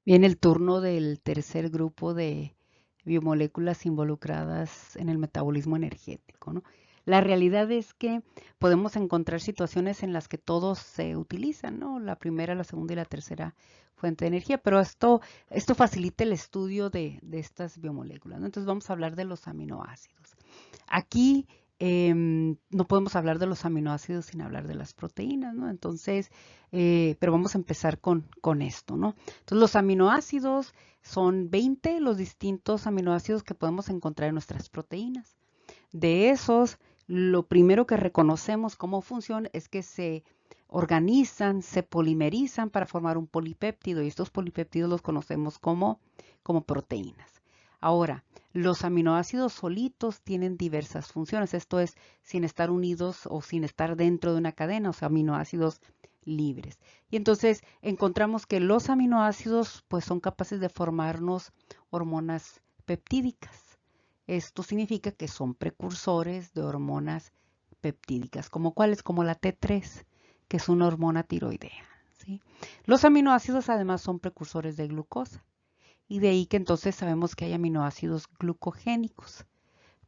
Viene el turno del tercer grupo de biomoléculas involucradas en el metabolismo energético, ¿no? La realidad es que podemos encontrar situaciones en las que todos se utilizan, ¿no? La primera, la segunda y la tercera fuente de energía, pero esto facilita el estudio de estas biomoléculas, ¿no? Entonces vamos a hablar de los aminoácidos. Aquí no podemos hablar de los aminoácidos sin hablar de las proteínas, ¿no? Entonces, pero vamos a empezar con esto, ¿no? Entonces, los aminoácidos son 20 los distintos aminoácidos que podemos encontrar en nuestras proteínas. De esos, lo primero que reconocemos como función es que se organizan, se polimerizan para formar un polipéptido y estos polipéptidos los conocemos como proteínas. Ahora, los aminoácidos solitos tienen diversas funciones, esto es, sin estar unidos o sin estar dentro de una cadena, o sea, aminoácidos libres. Y entonces encontramos que los aminoácidos pues son capaces de formarnos hormonas peptídicas. Esto significa que son precursores de hormonas peptídicas, como cuáles, como la T3, que es una hormona tiroidea, ¿sí? Los aminoácidos además son precursores de glucosa y de ahí que entonces sabemos que hay aminoácidos glucogénicos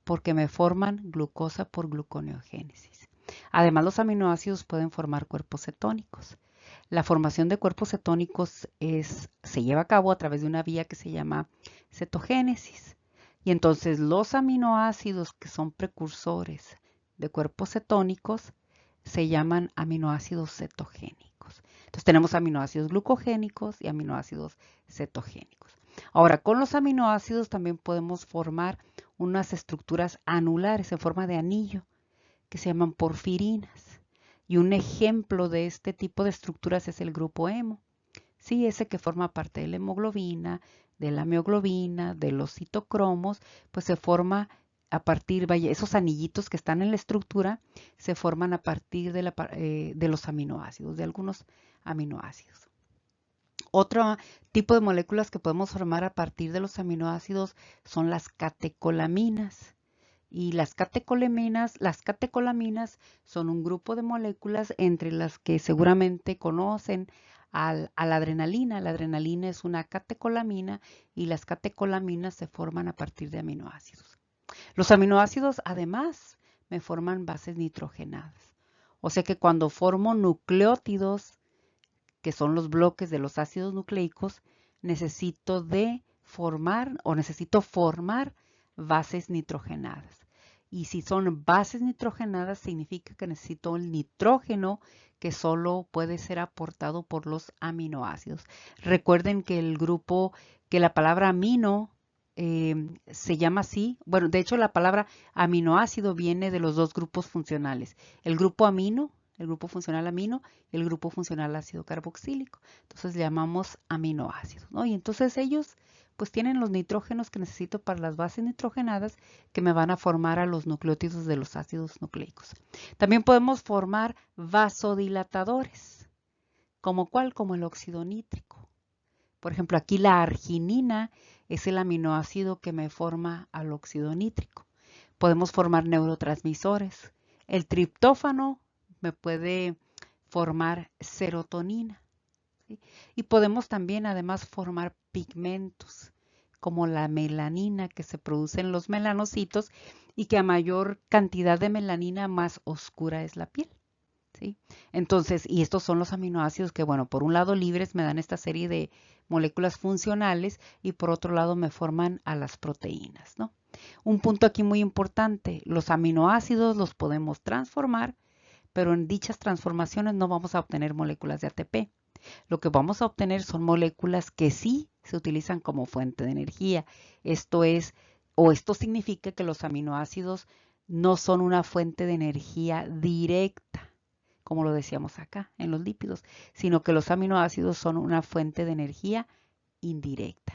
porque me forman glucosa por gluconeogénesis. Además, los aminoácidos pueden formar cuerpos cetónicos. La formación de cuerpos cetónicos se lleva a cabo a través de una vía que se llama cetogénesis. Y entonces los aminoácidos que son precursores de cuerpos cetónicos se llaman aminoácidos cetogénicos. Entonces tenemos aminoácidos glucogénicos y aminoácidos cetogénicos. Ahora, con los aminoácidos también podemos formar unas estructuras anulares en forma de anillo que se llaman porfirinas. Y un ejemplo de este tipo de estructuras es el grupo hemo. Sí, ese que forma parte de la hemoglobina, de la mioglobina, de los citocromos, pues se forma a partir, vaya, esos anillitos que están en la estructura se forman a partir de los aminoácidos, de algunos aminoácidos. Otro tipo de moléculas que podemos formar a partir de los aminoácidos son las catecolaminas. Y las catecolaminas son un grupo de moléculas entre las que seguramente conocen a la adrenalina. La adrenalina es una catecolamina y las catecolaminas se forman a partir de aminoácidos. Los aminoácidos además me forman bases nitrogenadas. O sea que cuando formo nucleótidos, que son los bloques de los ácidos nucleicos, necesito formar bases nitrogenadas. Y si son bases nitrogenadas, significa que necesito el nitrógeno que solo puede ser aportado por los aminoácidos. Recuerden que la palabra amino se llama así. Bueno, de hecho la palabra aminoácido viene de los dos grupos funcionales. El grupo amino, el grupo funcional amino y el grupo funcional ácido carboxílico. Entonces le llamamos aminoácidos, ¿no? Y entonces ellos pues tienen los nitrógenos que necesito para las bases nitrogenadas que me van a formar a los nucleótidos de los ácidos nucleicos. También podemos formar vasodilatadores, como cuál, como el óxido nítrico. Por ejemplo, aquí la arginina es el aminoácido que me forma al óxido nítrico. Podemos formar neurotransmisores. El triptófano me puede formar serotonina, ¿sí? Y podemos también además formar pigmentos como la melanina que se produce en los melanocitos y que a mayor cantidad de melanina más oscura es la piel, ¿sí? Entonces, y estos son los aminoácidos que, bueno, por un lado libres me dan esta serie de moléculas funcionales y por otro lado me forman a las proteínas, ¿no? Un punto aquí muy importante, los aminoácidos los podemos transformar, pero en dichas transformaciones no vamos a obtener moléculas de ATP. Lo que vamos a obtener son moléculas que sí se utilizan como fuente de energía. Esto es, o esto significa que los aminoácidos no son una fuente de energía directa, como lo decíamos acá en los lípidos, sino que los aminoácidos son una fuente de energía indirecta.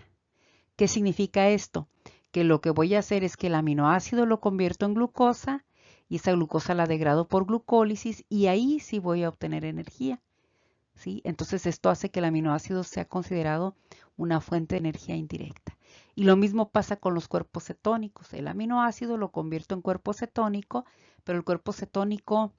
¿Qué significa esto? Que lo que voy a hacer es que el aminoácido lo convierto en glucosa y esa glucosa la degrado por glucólisis y ahí sí voy a obtener energía, ¿sí? Entonces esto hace que el aminoácido sea considerado una fuente de energía indirecta. Y lo mismo pasa con los cuerpos cetónicos. El aminoácido lo convierto en cuerpo cetónico, pero el cuerpo cetónico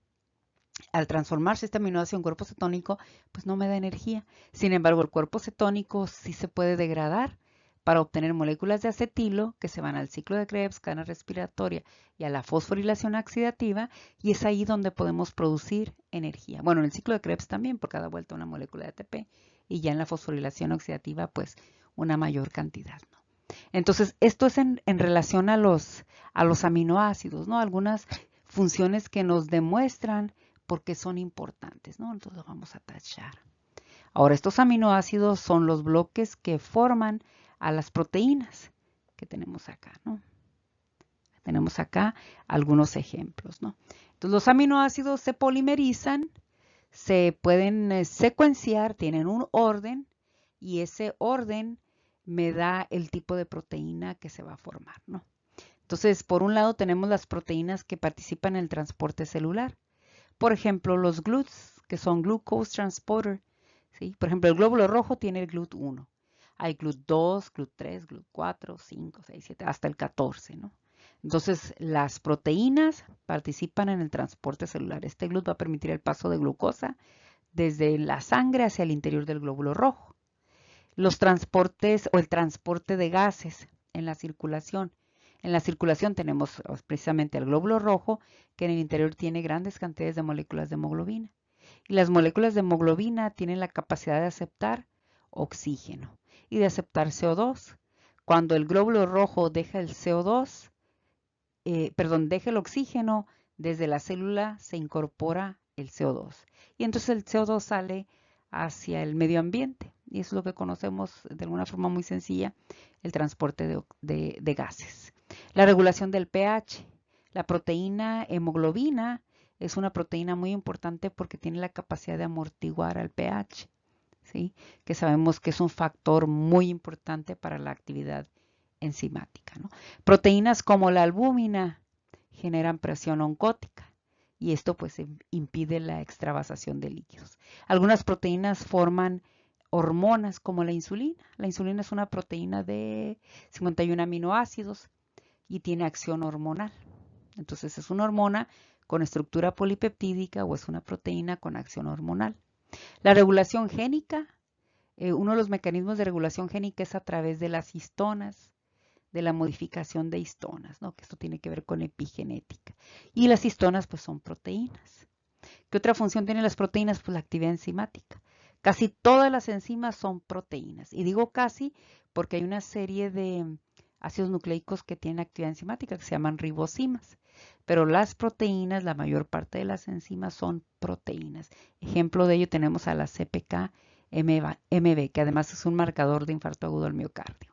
Al transformarse este aminoácido en cuerpo cetónico, pues no me da energía. Sin embargo, el cuerpo cetónico sí se puede degradar para obtener moléculas de acetilo que se van al ciclo de Krebs, cadena respiratoria y a la fosforilación oxidativa, y es ahí donde podemos producir energía. Bueno, en el ciclo de Krebs también, por cada vuelta una molécula de ATP, y ya en la fosforilación oxidativa, pues una mayor cantidad, ¿no? Entonces, esto es en relación a los aminoácidos, ¿no? Algunas funciones que nos demuestran por qué son importantes, ¿no? Entonces lo vamos a tachar. Ahora, estos aminoácidos son los bloques que forman a las proteínas que tenemos acá, ¿no? Tenemos acá algunos ejemplos, ¿no? Entonces, los aminoácidos se polimerizan, se pueden secuenciar, tienen un orden, y ese orden me da el tipo de proteína que se va a formar, ¿no? Entonces, por un lado tenemos las proteínas que participan en el transporte celular. Por ejemplo, los GLUTs, que son Glucose Transporter, ¿sí? Por ejemplo, el glóbulo rojo tiene el GLUT1. Hay GLUT2, GLUT3, GLUT4, 5, 6, 7, hasta el 14, ¿no? Entonces, las proteínas participan en el transporte celular. Este GLUT va a permitir el paso de glucosa desde la sangre hacia el interior del glóbulo rojo. Los transportes o el transporte de gases en la circulación. En la circulación tenemos precisamente el glóbulo rojo, que en el interior tiene grandes cantidades de moléculas de hemoglobina. Y las moléculas de hemoglobina tienen la capacidad de aceptar oxígeno y de aceptar CO2. Cuando el glóbulo rojo deja el CO2, deja el oxígeno, desde la célula se incorpora el CO2. Y entonces el CO2 sale hacia el medio ambiente. Y eso es lo que conocemos de alguna forma muy sencilla, el transporte de gases. La regulación del pH. La proteína hemoglobina es una proteína muy importante porque tiene la capacidad de amortiguar al pH, ¿sí? Que sabemos que es un factor muy importante para la actividad enzimática, ¿no? Proteínas como la albúmina generan presión oncótica y esto pues impide la extravasación de líquidos. Algunas proteínas forman hormonas como la insulina. La insulina es una proteína de 51 aminoácidos y tiene acción hormonal. Entonces es una hormona con estructura polipeptídica o es una proteína con acción hormonal. La regulación génica, uno de los mecanismos de regulación génica es a través de las histonas, de la modificación de histonas, ¿no? Que esto tiene que ver con epigenética. Y las histonas pues son proteínas. ¿Qué otra función tienen las proteínas? Pues la actividad enzimática. Casi todas las enzimas son proteínas. Y digo casi porque hay una serie de ácidos nucleicos que tienen actividad enzimática que se llaman ribosimas. Pero las proteínas, la mayor parte de las enzimas son proteínas. Ejemplo de ello tenemos a la CPK-MB, que además es un marcador de infarto agudo al miocardio.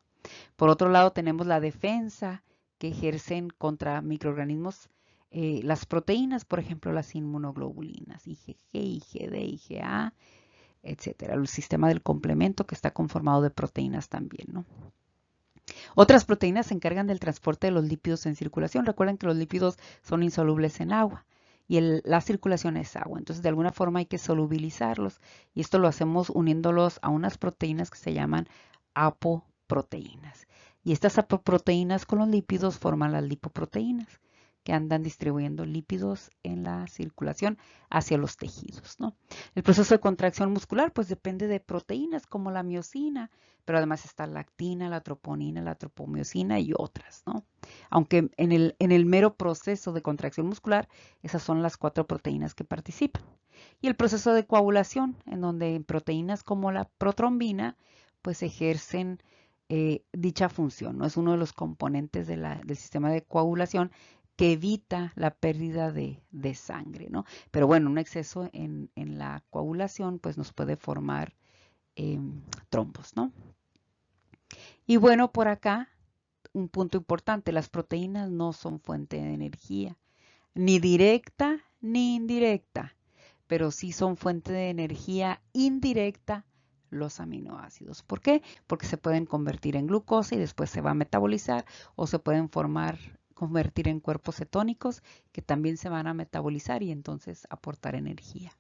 Por otro lado, tenemos la defensa que ejercen contra microorganismos las proteínas, por ejemplo, las inmunoglobulinas, IgG, IgD, IgA, etcétera. El sistema del complemento que está conformado de proteínas también, ¿no? Otras proteínas se encargan del transporte de los lípidos en circulación. Recuerden que los lípidos son insolubles en agua y la circulación es agua. Entonces, de alguna forma hay que solubilizarlos y esto lo hacemos uniéndolos a unas proteínas que se llaman apoproteínas. Y estas apoproteínas con los lípidos forman las lipoproteínas que andan distribuyendo lípidos en la circulación hacia los tejidos, ¿no? El proceso de contracción muscular pues depende de proteínas como la miosina, pero además está la actina, la troponina, la tropomiosina y otras, ¿no? Aunque en el mero proceso de contracción muscular, esas son las 4 proteínas que participan. Y el proceso de coagulación, en donde proteínas como la protrombina, pues ejercen dicha función, ¿no? Es uno de los componentes del sistema de coagulación que evita la pérdida de sangre, ¿no? Pero bueno, un exceso en la coagulación, pues nos puede formar trombos, ¿no? Y bueno, por acá, un punto importante, las proteínas no son fuente de energía, ni directa ni indirecta, pero sí son fuente de energía indirecta los aminoácidos. ¿Por qué? Porque se pueden convertir en glucosa y después se va a metabolizar o se pueden convertir en cuerpos cetónicos que también se van a metabolizar y entonces aportar energía.